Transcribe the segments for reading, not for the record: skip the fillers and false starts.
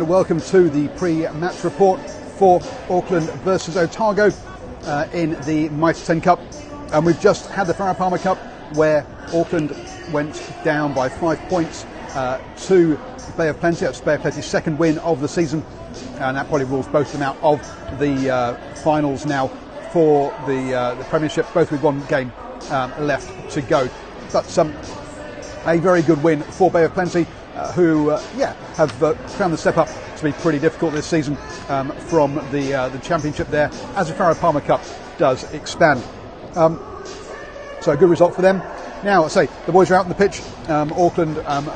and welcome to the pre-match report for Auckland versus Otago in the Mitre 10 Cup. And we've just had the Farah Palmer Cup where Auckland went down by 5 points to Bay of Plenty. That's Bay of Plenty's second win of the season, and that probably rules both of them out of the finals now for the Premiership, both with one game left to go. But a very good win for Bay of Plenty, who have found the step up to be pretty difficult this season from the Championship there, as the Farah Palmer Cup does expand. So a good result for them. Now, I say the boys are out on the pitch. Auckland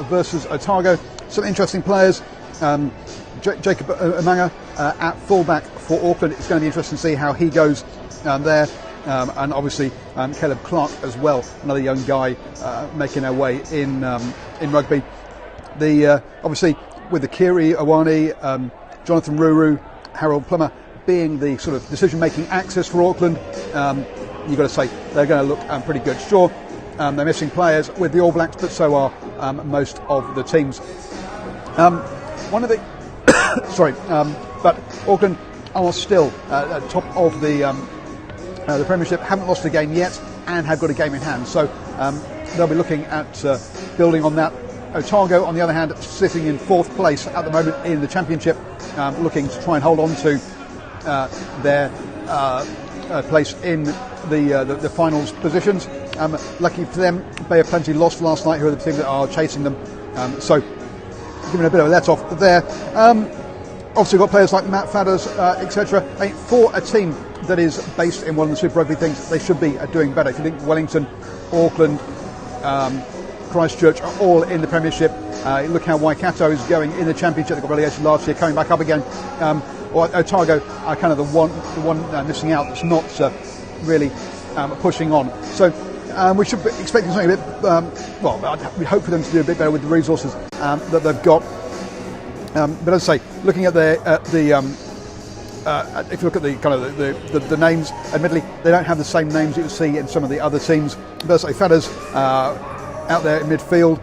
versus Otago. Some interesting players. Jacob Amanga at fullback for Auckland. It's going to be interesting to see how he goes there. And obviously Caleb Clark as well, another young guy making their way in rugby. Obviously with the Kiri Awani, Jonathan Ruru, Harold Plummer being the sort of decision-making axis for Auckland, you've got to say they're going to look pretty good. Sure, they're missing players with the All Blacks, but so are most of the teams. One of the but Auckland are still at top of the Premiership, haven't lost a game yet, and have got a game in hand. So they'll be looking at building on that. Otago, on the other hand, sitting in fourth place at the moment in the Championship, looking to try and hold on to their place in the finals positions. Lucky for them, Bay of Plenty lost last night, who are the team that are chasing them. So giving a bit of a let off there. Obviously got players like Matt Faddes, etc. For a team that is based in one of the Super Rugby things, they should be doing better. If you think Wellington, Auckland, Christchurch are all in the Premiership. Look how Waikato is going in the Championship. They got relegated last year, coming back up again. Otago are kind of the one missing out that's not really pushing on. So we should be expecting something a bit. We hope for them to do a bit better with the resources that they've got. But as I say, looking at if you look at the kind of the names, admittedly they don't have the same names that you see in some of the other teams. But as I say, Faddes out there in midfield,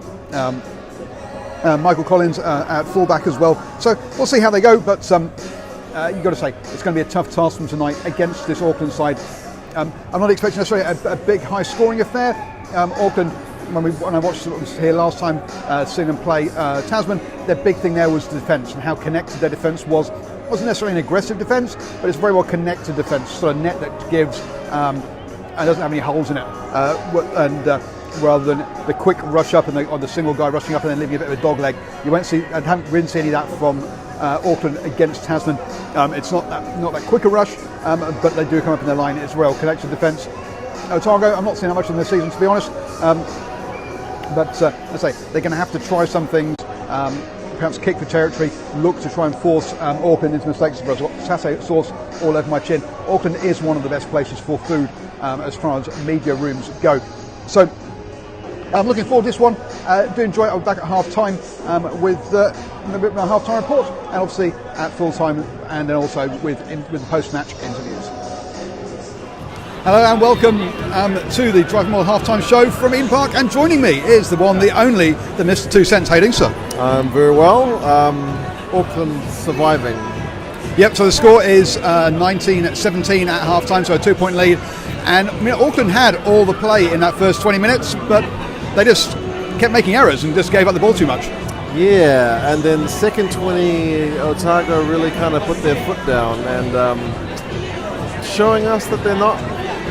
Michael Collins at fullback as well. So we'll see how they go. But you've got to say it's going to be a tough task from tonight against this Auckland side. I'm not expecting necessarily a big high-scoring affair. Auckland, when I watched here last time, seeing them play Tasman, their big thing there was the defence and how connected their defence was. It wasn't necessarily an aggressive defence, but it's a very well connected defence, sort of net that gives and doesn't have any holes in it. Rather than the quick rush up or the single guy rushing up and then leaving a bit of a dog leg, we didn't see any of that from Auckland against Tasman. It's not that quicker rush, but they do come up in their line. It's a well connected defence. Otago, I'm not seeing that much in the season, to be honest. But as I say, they're going to have to try some things, perhaps kick for territory, look to try and force Auckland into mistakes. I've got satay sauce all over my chin. Auckland is one of the best places for food as far as media rooms go. So I'm looking forward to this one. Do enjoy it. I'll be back at half time with my half time report, and obviously at full time, and then also with the post match interviews. Hello and welcome to the DrivingMaul halftime show from Eden Park, and joining me is the one, the only, the Mr. 2 Cents. How are you doing, sir? Very well. Auckland surviving. Yep, so the score is 19-17 at halftime, so a 2-point lead. And I mean, Auckland had all the play in that first 20 minutes, but they just kept making errors and just gave up the ball too much. Yeah, and then second 20, Otago really kind of put their foot down and showing us that they're not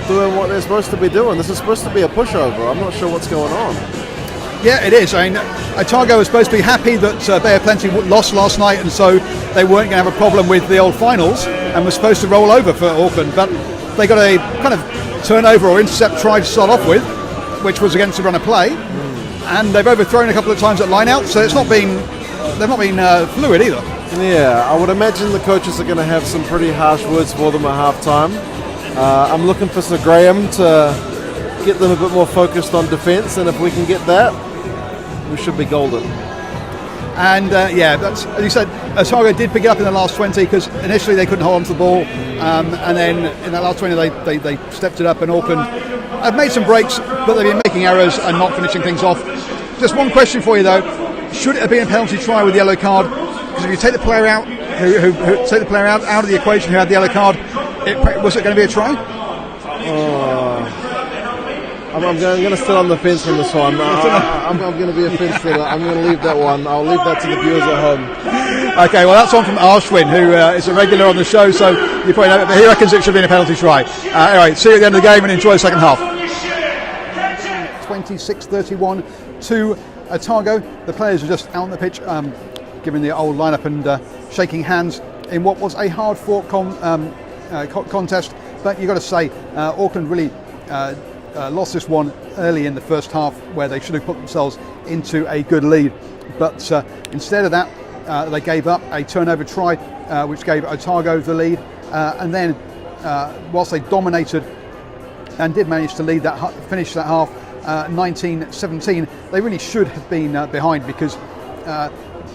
doing what they're supposed to be doing. This is supposed to be a pushover. I'm not sure what's going on. Yeah, it is. I mean, Otago was supposed to be happy that Bay of Plenty lost last night, and so they weren't going to have a problem with the old finals, and were supposed to roll over for Auckland. But they got a kind of turnover or intercept try to start off with, which was against the run of play, and they've overthrown a couple of times at line out, so they've not been fluid either. Yeah, I would imagine the coaches are going to have some pretty harsh words for them at half time. I'm looking for Sir Graham to get them a bit more focused on defence, and if we can get that, we should be golden. And that's, as you said, Otago did pick it up in the last 20 because initially they couldn't hold on to the ball, and then in that last 20 they stepped it up, and Auckland have made some breaks, but they've been making errors and not finishing things off. Just one question for you though: should it have been a penalty try with the yellow card? Because if you take the player out, who take the player out of the equation, who had the yellow card, was it going to be a try? I'm going to sit on the fence from this one. I'm going to be a fence sitter. I'm going to leave that one. I'll leave that to the viewers at home. Okay, well, that's one from Ashwin, who is a regular on the show, so you probably know it, but he reckons it should have been a penalty try. Anyway, see you at the end of the game and enjoy the second half. 26-31 to Otago. The players are just out on the pitch, giving the old lineup and shaking hands in what was a hard-fought contest. But you've got to say, Auckland really lost this one early in the first half, where they should have put themselves into a good lead. But instead of that, they gave up a turnover try, which gave Otago the lead. And then, whilst they dominated and did manage to lead that, finish that half 19-17, they really should have been behind, because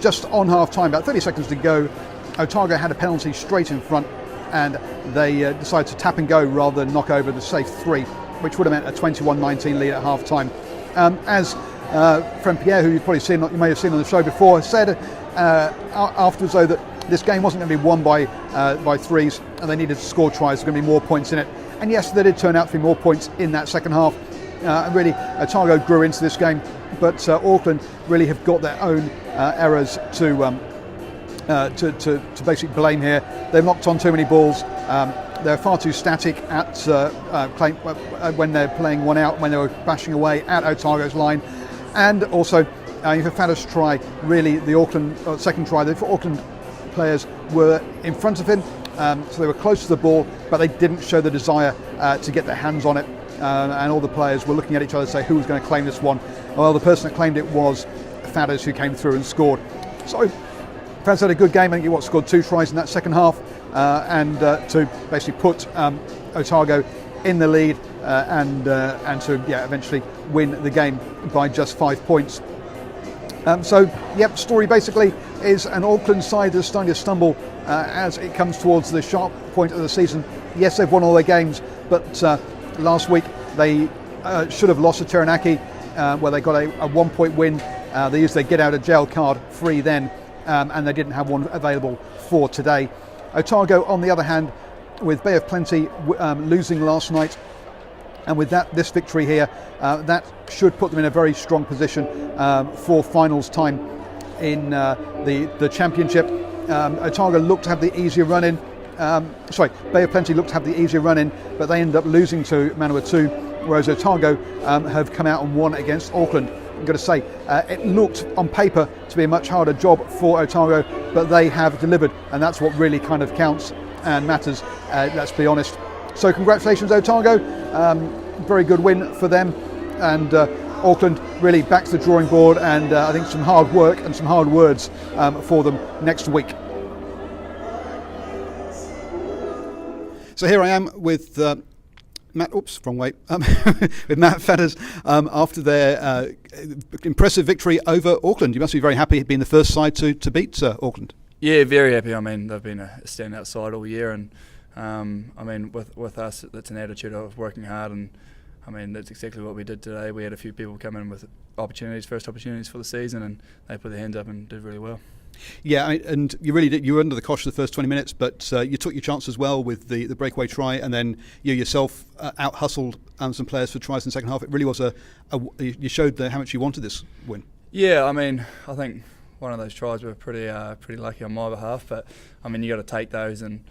just on half time, about 30 seconds to go, Otago had a penalty straight in front, and they decided to tap and go rather than knock over the safe three, which would have meant a 21-19 lead at half time. As friend Pierre, who you may have seen on the show before, said afterwards, though, that this game wasn't going to be won by threes, and they needed to score tries. There's going to be more points in it. And yes, there did turn out to be more points in that second half. And really, Otago grew into this game, but Auckland really have got their own errors to basically blame here. They've knocked on too many balls. They're far too static at when they're playing one out, when they were bashing away at Otago's line. And also, if a Faddes try, really the Auckland second try, the Auckland players were in front of him, so they were close to the ball, but they didn't show the desire to get their hands on it. And all the players were looking at each other to say who was going to claim this one. Well, the person that claimed it was Faddes, who came through and scored. So Faddes had a good game. I think he scored 2 tries in that second half, and to basically put Otago in the lead and to eventually win the game by just 5 points. Story basically is an Auckland side that's starting to stumble as it comes towards the sharp point of the season. Yes, they've won all their games, but last week they should have lost to Taranaki, where they got a 1 point win. They used their get out of jail card free then, and they didn't have one available for today. Otago, on the other hand, with Bay of Plenty losing last night, and with this victory here, that should put them in a very strong position for finals time in the championship. Otago looked to have the easier run in. Bay of Plenty looked to have the easier run in, but they ended up losing to Manawatu, whereas Otago have come out and won against Auckland. I've got to say, it looked on paper to be a much harder job for Otago, but they have delivered, and that's what really kind of counts and matters, let's be honest. So congratulations, Otago. Very good win for them, and Auckland really back to the drawing board, and I think some hard work and some hard words for them next week. So here I am with Matt. Oops, wrong way. With Matt Faddes after their impressive victory over Auckland. You must be very happy being the first side to beat Auckland. Yeah, very happy. I mean, they've been a standout side all year, and with us, it's an attitude of working hard, and I mean that's exactly what we did today. We had a few people come in with first opportunities for the season, and they put their hands up and did really well. Yeah, and you really did. You were under the cosh the first 20 minutes, but you took your chances well with the breakaway try, and then you yourself out hustled some players for tries in the second half. It really was you showed how much you wanted this win. Yeah, I mean, I think one of those tries were pretty lucky on my behalf, but I mean you got to take those. And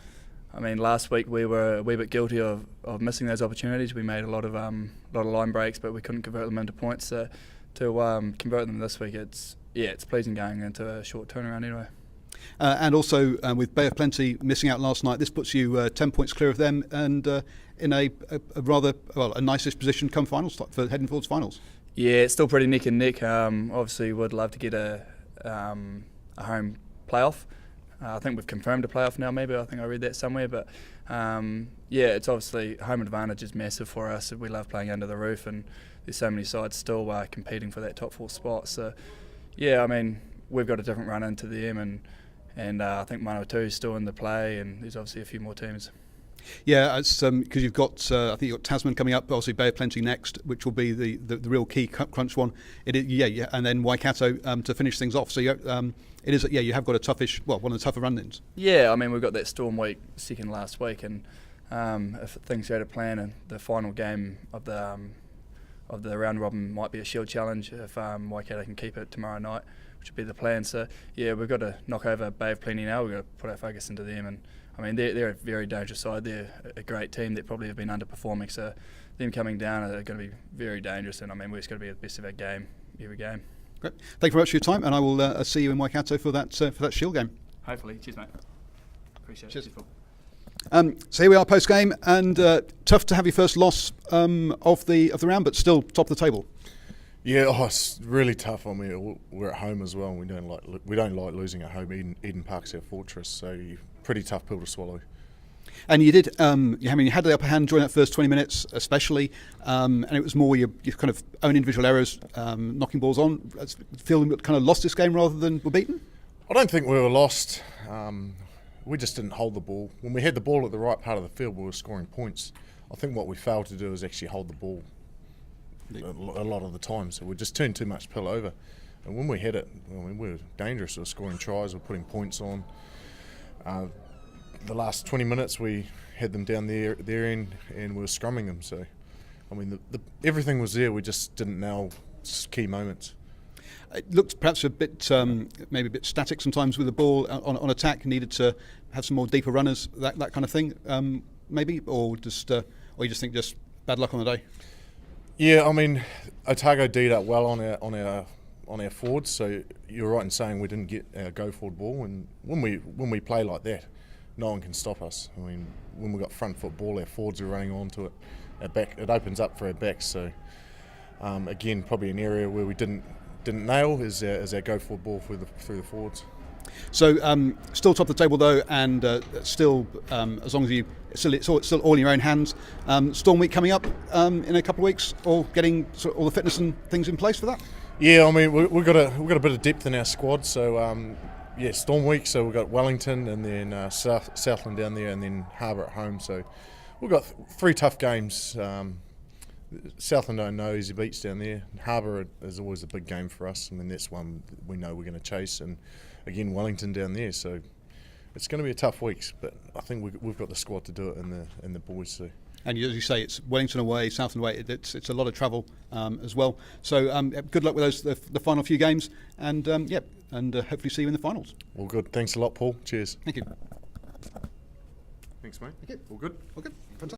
I mean last week we were a wee bit guilty of missing those opportunities. We made a lot of line breaks, but we couldn't convert them into points. So to convert them this week, it's pleasing going into a short turnaround anyway. And also with Bay of Plenty missing out last night, this puts you 10 points clear of them, and in a rather a nice-ish position come finals for heading towards finals. Yeah, it's still pretty neck and neck. Obviously, would love to get a home playoff. I think we've confirmed a playoff now. Maybe I think I read that somewhere, but it's obviously home advantage is massive for us. We love playing under the roof, and there's so many sides still competing for that top 4 spot. So. Yeah, I mean, we've got a different run into them, and I think Manawatu is still in the play, and there's obviously a few more teams. Yeah, it's because you've got I think you've got Tasman coming up, obviously Bay of Plenty next, which will be the real key crunch one. It is, yeah, and then Waikato to finish things off. So you have got a toughish, well, one of the tougher run-ins. Yeah, I mean we've got that Storm week second last week, and if things go to plan, and the final game of the round robin might be a shield challenge if Waikato can keep it tomorrow night, which would be the plan. So yeah, we've got to knock over Bay of Plenty now. We've got to put our focus into them, and I mean they're a very dangerous side. They're a great team that probably have been underperforming. So them coming down are going to be very dangerous, and I mean we've just got to be at the best of our game every game. Great, thank you very much for your time, and I will see you in Waikato for that shield game. Hopefully, cheers mate. Appreciate Cheers. it. Cheers, so here we are post game, and tough to have your first loss of the round, but still top of the table. Yeah, it's really tough. I mean, we're at home as well. And we don't like losing at home. Eden Park's our fortress, so pretty tough pill to swallow. And you did. You had the upper hand during that first 20 minutes, especially, and it was more your kind of own individual errors, knocking balls on. Feeling kind of lost this game rather than were beaten. I don't think we were lost. We just didn't hold the ball. When we had the ball at the right part of the field, we were scoring points. I think what we failed to do is actually hold the ball a lot of the time. So we just turned too much pill over. And when we had it, I mean, we were dangerous. We were scoring tries, we were putting points on. The last 20 minutes, we had them down their end and we were scrumming them. So, I mean, everything was there. We just didn't nail key moments. It looked perhaps a bit, maybe a bit static sometimes with the ball on attack. Needed to have some more deeper runners, that kind of thing, maybe, or you just think just bad luck on the day. Yeah, I mean, Otago D'd up well on our forwards. So you're right in saying we didn't get our go forward ball, and when we play like that, no one can stop us. I mean, when we got front foot ball, our forwards are running onto it. Our back, it opens up for our backs. So again, probably an area where we didn't nail is our go forward ball through the forwards. So still top of the table though, and still as long as it's still all in your own hands. Storm week coming up in a couple of weeks, all getting sort of all the fitness and things in place for that. Yeah, I mean we've got a bit of depth in our squad. So Storm week. So we've got Wellington and then Southland down there, and then Harbour at home. So we've got 3 tough games. Southland don't know easy beats down there. Harbour is always a big game for us. I mean, that's one we know we're going to chase. And again, Wellington down there. So it's going to be a tough week, but I think we've got the squad to do it in the boys too. And as you say, it's Wellington away, Southland away. It's a lot of travel as well. So good luck with those the final few games, and hopefully see you in the finals. All good. Thanks a lot, Paul. Cheers. Thank you. Thanks, mate. Okay. All good. All good. Fantastic.